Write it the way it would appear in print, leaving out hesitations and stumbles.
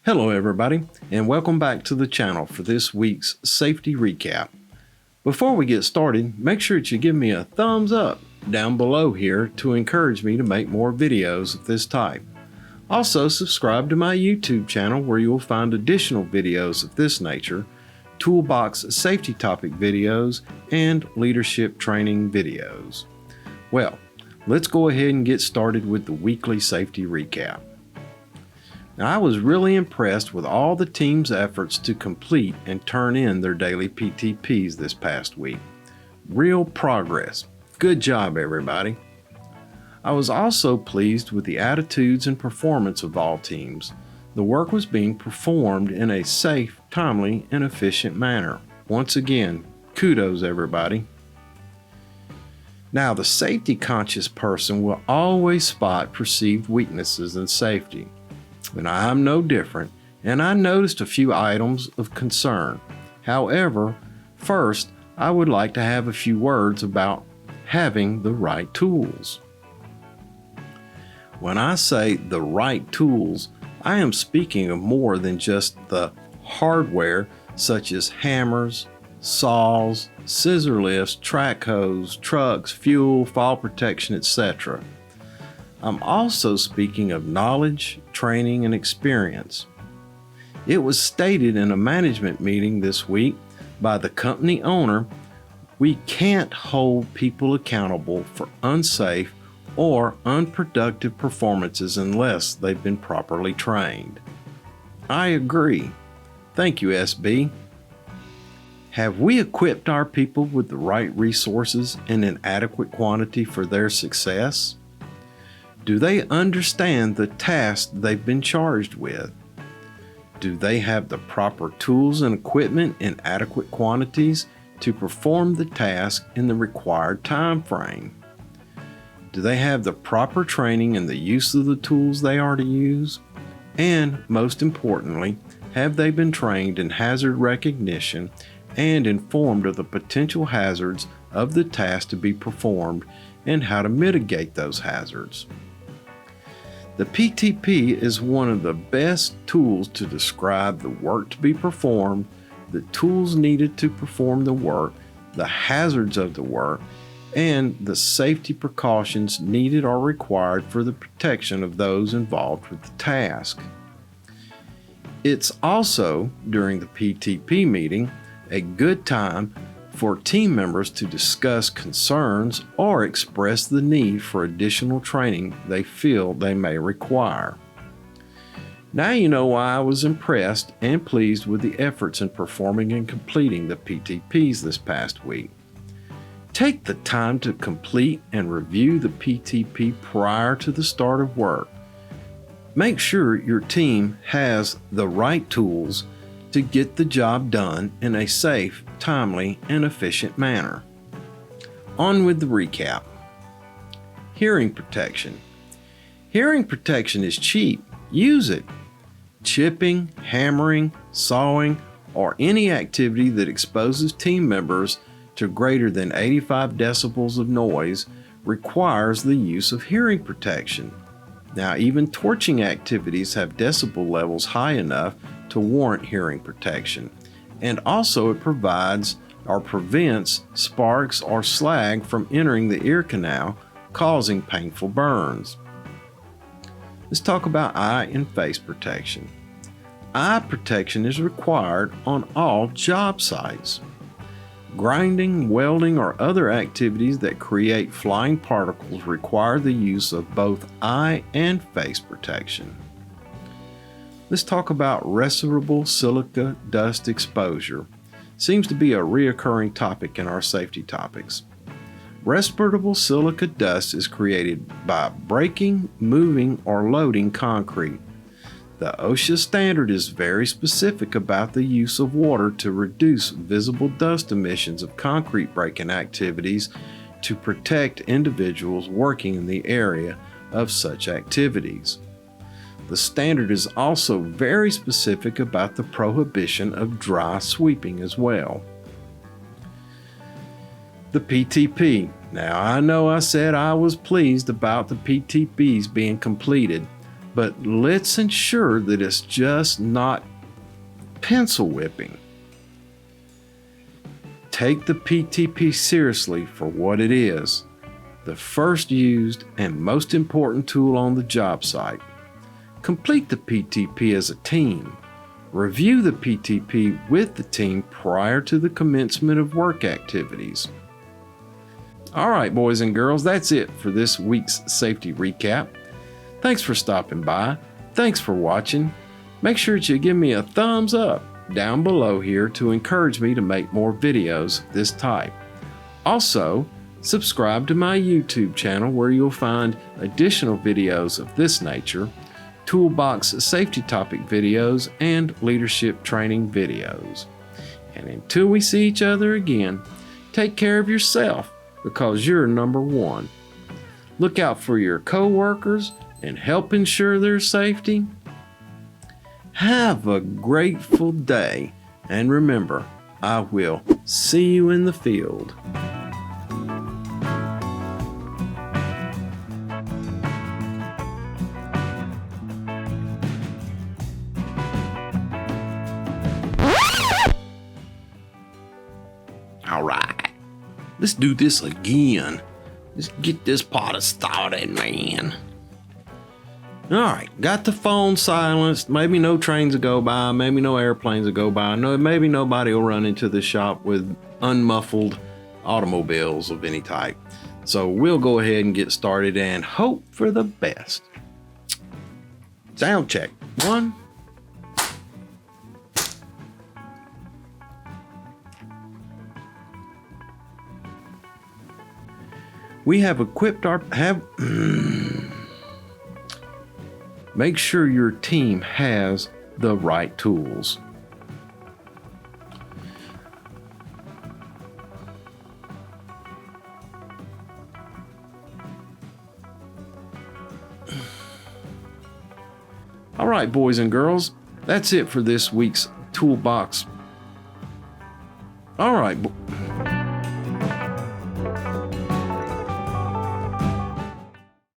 Hello everybody, and welcome back to the channel for this week's safety recap. Before we get started, make sure that you give me a thumbs up down below here to encourage me to make more videos of this type. Also, subscribe to my YouTube channel where you will find additional videos of this nature, toolbox safety topic videos, and leadership training videos. Well, let's go ahead and get started with the weekly safety recap. Now, I was really impressed with all the team's efforts to complete and turn in their daily PTPs this past week. Real progress. Good job, everybody. I was also pleased with the attitudes and performance of all teams. The work was being performed in a safe, timely, and efficient manner. Once again, kudos, everybody. Now, the safety-conscious person will always spot perceived weaknesses in safety. And I'm no different, and I noticed a few items of concern. However, first, I would like to have a few words about having the right tools. When I say the right tools, I am speaking of more than just the hardware such as hammers, saws, scissor lifts, track hose, trucks, fuel, fall protection, etc. I'm also speaking of knowledge, training, and experience. It was stated in a management meeting this week by the company owner, we can't hold people accountable for unsafe or unproductive performances unless they've been properly trained. I agree. Thank you, SB. Have we equipped our people with the right resources and in adequate quantity for their success? Do they understand the task they've been charged with? Do they have the proper tools and equipment in adequate quantities to perform the task in the required time frame? Do they have the proper training in the use of the tools they are to use? And most importantly, have they been trained in hazard recognition and informed of the potential hazards of the task to be performed and how to mitigate those hazards? The PTP is one of the best tools to describe the work to be performed, the tools needed to perform the work, the hazards of the work, and the safety precautions needed or required for the protection of those involved with the task. It's also, during the PTP meeting, a good time for team members to discuss concerns or express the need for additional training they feel they may require. Now you know why I was impressed and pleased with the efforts in performing and completing the PTPs this past week. Take the time to complete and review the PTP prior to the start of work. Make sure your team has the right tools to get the job done in a safe, timely, and efficient manner. On with the recap. Hearing protection. Hearing protection is cheap. Use it. Chipping, hammering, sawing, or any activity that exposes team members to greater than 85 decibels of noise requires the use of hearing protection. Now, even torching activities have decibel levels high enough to warrant hearing protection, and also it provides or prevents sparks or slag from entering the ear canal, causing painful burns. Let's talk about eye and face protection. Eye protection is required on all job sites. Grinding, welding, or other activities that create flying particles require the use of both eye and face protection. Let's talk about respirable silica dust exposure. Seems to be a reoccurring topic in our safety topics. Respirable silica dust is created by breaking, moving, or loading concrete. The OSHA standard is very specific about the use of water to reduce visible dust emissions of concrete breaking activities to protect individuals working in the area of such activities. The standard is also very specific about the prohibition of dry sweeping as well. The PTP. Now, I know I said I was pleased about the PTPs being completed, but let's ensure that it's just not pencil whipping. Take the PTP seriously for what it is, the first used and most important tool on the job site. Complete the PTP as a team. Review the PTP with the team prior to the commencement of work activities. All right, boys and girls, that's it for this week's safety recap. Thanks for stopping by. Thanks for watching. Make sure that you give me a thumbs up down below here to encourage me to make more videos of this type. Also, subscribe to my YouTube channel where you'll find additional videos of this nature, toolbox safety topic videos, and leadership training videos. And until we see each other again, take care of yourself because you're number one. Look out for your coworkers and help ensure their safety. Have a grateful day, and remember, I will see you in the field. All right, let's do this again. Let's get this party started, man. All right, got the phone silenced. Maybe no trains will go by. Maybe no airplanes will go by. No, maybe nobody will run into the shop with unmuffled automobiles of any type. So we'll go ahead and get started and hope for the best. Sound check. 1. We have equipped our Make sure your team has the right tools. All right, boys and girls, that's it for this week's toolbox. All right.